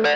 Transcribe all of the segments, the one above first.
Hey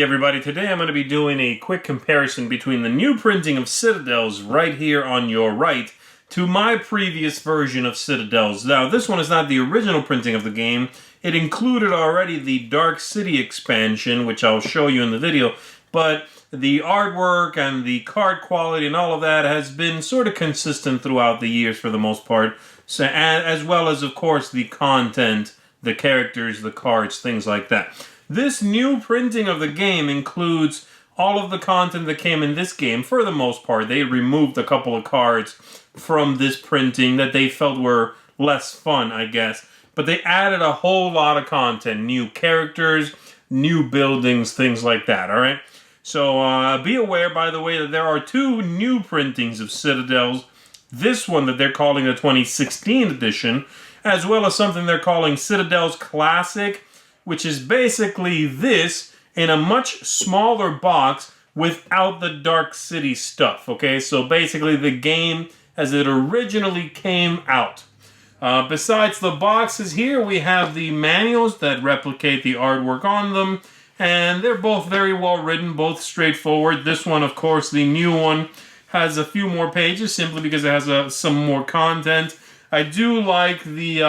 everybody, today I'm going to be doing a quick comparison between the new printing of Citadels right here on your right to my previous version of Citadels. Now this one is not the original printing of the game. It included already the Dark City expansion, which I'll show you in the video, but the artwork and the card quality and all of that has been sort of consistent throughout the years for the most part, so, as well as of course the content, the characters, the cards, things like that. This new printing of the game includes all of the content that came in this game. For the most part, they removed a couple of cards from this printing that they felt were less fun, I guess. But they added a whole lot of content. New characters, new buildings, things like that, alright? So be aware, by the way, that there are two new printings of Citadels. This one that they're calling the 2016 edition, as well as something they're calling Citadels Classic, which is basically this in a much smaller box without the Dark City stuff, okay? So basically the game as it originally came out. Besides the boxes here, we have the manuals that replicate the artwork on them, and they're both very well written, both straightforward. This one, of course, the new one, has a few more pages simply because it has some more content. I do like the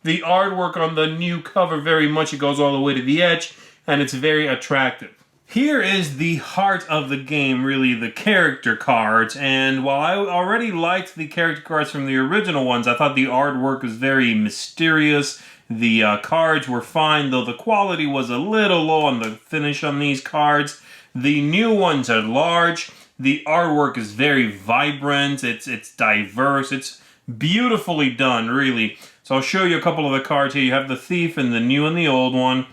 artwork on the new cover very much. It goes all the way to the edge, and it's very attractive. Here is the heart of the game, really, the character cards. And while I already liked the character cards from the original ones, I thought the artwork was very mysterious. The cards were fine, though the quality was a little low on the finish on these cards. The new ones are large. The artwork is very vibrant. It's diverse. It's beautifully done, really. So I'll show you a couple of the cards here. You have the Thief in the new and the old one.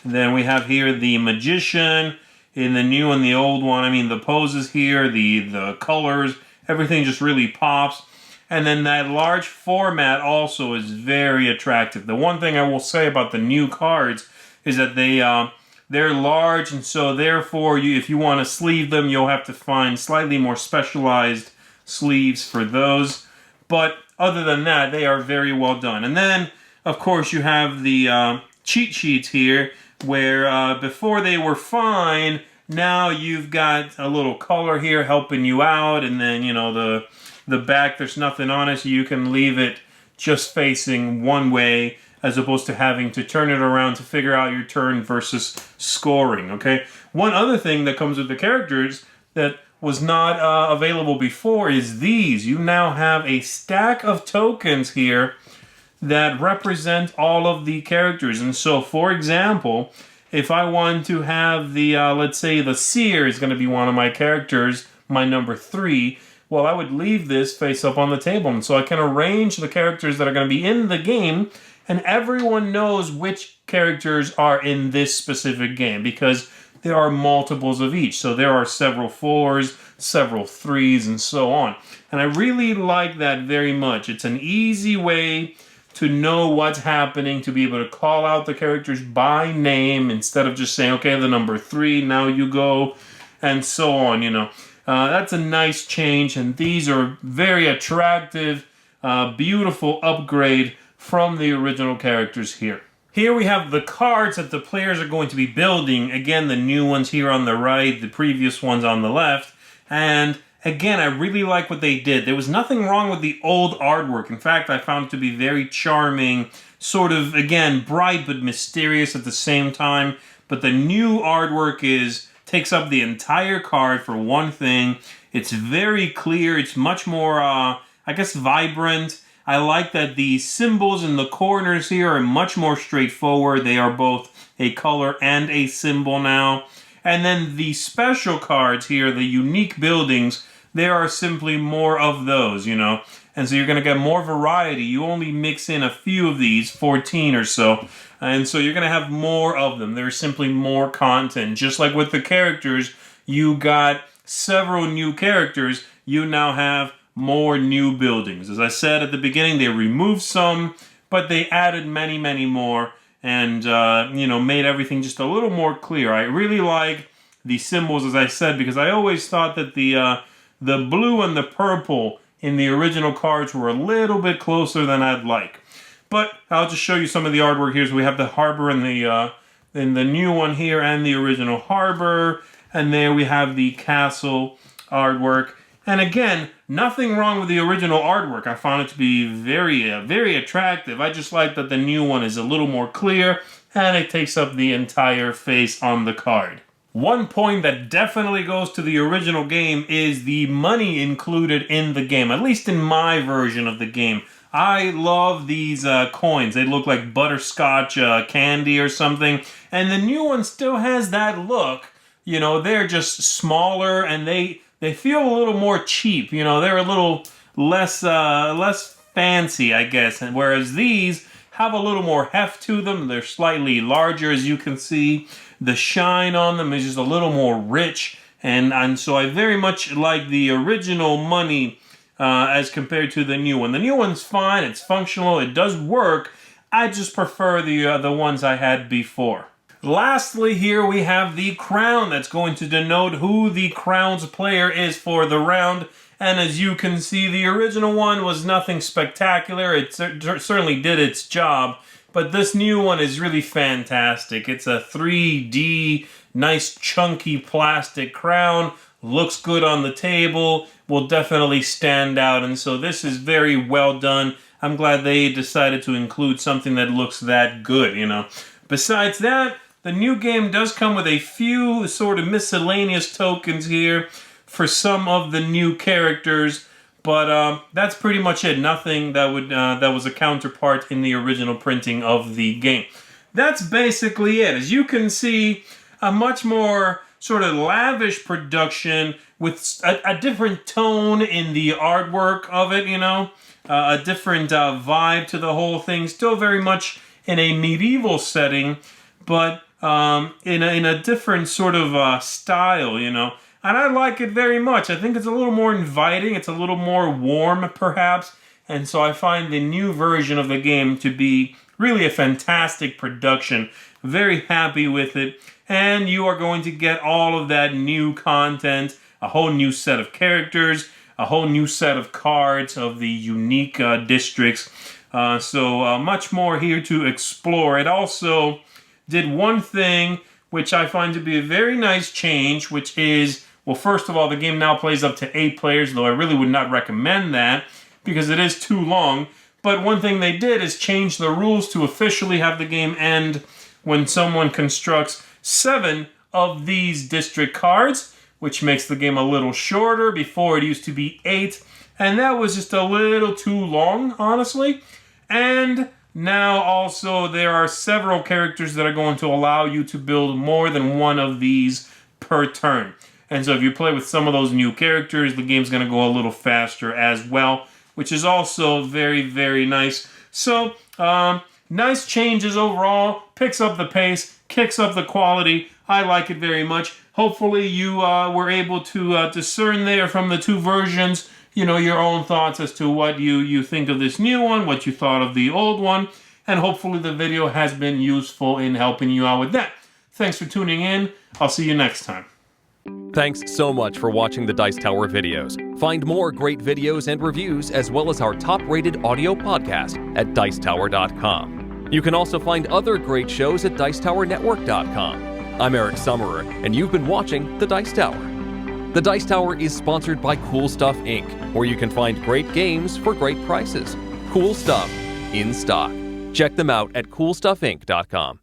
And then we have here the Magician in the new and the old one. I mean, the poses here, the colors, everything just really pops. And then that large format also is very attractive. The one thing I will say about the new cards is that they're large, and so therefore, if you want to sleeve them, you'll have to find slightly more specialized sleeves for those. But other than that, they are very well done. And then, of course, you have the cheat sheets here, where before they were fine, now you've got a little color here helping you out, and then, you know, the back, there's nothing on it, so you can leave it just facing one way, as opposed to having to turn it around to figure out your turn versus scoring, okay? One other thing that comes with the characters that was not available before is these. You now have a stack of tokens here that represent all of the characters. And so, for example, if I want to have the, let's say the Seer is going to be one of my characters, my number 3, well, I would leave this face up on the table. And so I can arrange the characters that are going to be in the game, and everyone knows which characters are in this specific game, because there are multiples of each. So there are several 4s, several 3s, and so on. And I really like that very much. It's an easy way to know what's happening, to be able to call out the characters by name instead of just saying, okay, the number 3, now you go, and so on, you know. That's a nice change, and these are very attractive, beautiful upgrade from the original characters here. Here we have the cards that the players are going to be building. Again, the new ones here on the right, the previous ones on the left. And again, I really like what they did. There was nothing wrong with the old artwork. In fact, I found it to be very charming, sort of, again, bright but mysterious at the same time. But the new artwork takes up the entire card for one thing. It's very clear. It's much more, I guess, vibrant. I like that the symbols in the corners here are much more straightforward. They are both a color and a symbol now. And then the special cards here, the unique buildings, there are simply more of those, you know. And so you're going to get more variety. You only mix in a few of these, 14 or so. And so you're going to have more of them. There's simply more content. Just like with the characters, you got several new characters. You now have more new buildings. As I said at the beginning, they removed some, but they added many, many more, and you know, made everything just a little more clear. I really like the symbols, as I said, because I always thought that the blue and the purple in the original cards were a little bit closer than I'd like. But I'll just show you some of the artwork here. So we have the harbor in the new one here and the original harbor. And there we have the castle artwork. And again, nothing wrong with the original artwork. I found it to be very, very attractive. I just like that the new one is a little more clear and it takes up the entire face on the card. One point that definitely goes to the original game is the money included in the game, at least in my version of the game. I love these coins. They look like butterscotch candy or something. And the new one still has that look. You know, they're just smaller and they feel a little more cheap. You know, they're a little less fancy, I guess. And whereas these have a little more heft to them. They're slightly larger, as you can see. The shine on them is just a little more rich. And so I very much like the original money as compared to the new one. The new one's fine. It's functional. It does work. I just prefer the ones I had before. Lastly, here we have the crown that's going to denote who the crown's player is for the round. And as you can see, the original one was nothing spectacular. It certainly did its job. But this new one is really fantastic. It's a 3D, nice chunky plastic crown. Looks good on the table. Will definitely stand out. And so this is very well done. I'm glad they decided to include something that looks that good, you know. Besides that, the new game does come with a few sort of miscellaneous tokens here for some of the new characters, but that's pretty much it. Nothing that was a counterpart in the original printing of the game. That's basically it. As you can see, a much more sort of lavish production with a different tone in the artwork of it, you know, a different vibe to the whole thing. Still very much in a medieval setting, but in a different sort of style, you know. And I like it very much. I think it's a little more inviting. It's a little more warm, perhaps. And so I find the new version of the game to be really a fantastic production. Very happy with it. And you are going to get all of that new content, a whole new set of characters, a whole new set of cards of the unique districts. So much more here to explore. It also did one thing which I find to be a very nice change, which is, well, first of all, the game now plays up to 8 players, though I really would not recommend that because it is too long. But one thing they did is change the rules to officially have the game end when someone constructs 7 of these district cards, which makes the game a little shorter. Before, it used to be 8, and that was just a little too long, honestly. And now also there are several characters that are going to allow you to build more than one of these per turn. And so if you play with some of those new characters, the game's going to go a little faster as well, which is also very, very nice. So, nice changes overall. Picks up the pace, kicks up the quality. I like it very much. Hopefully you were able to discern there from the two versions, you know, your own thoughts as to what you think of this new one, what you thought of the old one, and hopefully the video has been useful in helping you out with that. Thanks for tuning in. I'll see you next time. Thanks so much for watching the Dice Tower videos. Find more great videos and reviews as well as our top-rated audio podcast at Dicetower.com. You can also find other great shows at Dicetowernetwork.com. I'm Eric Summerer, and you've been watching The Dice Tower. The Dice Tower is sponsored by Cool Stuff Inc., where you can find great games for great prices. Cool stuff in stock. Check them out at CoolStuffInc.com.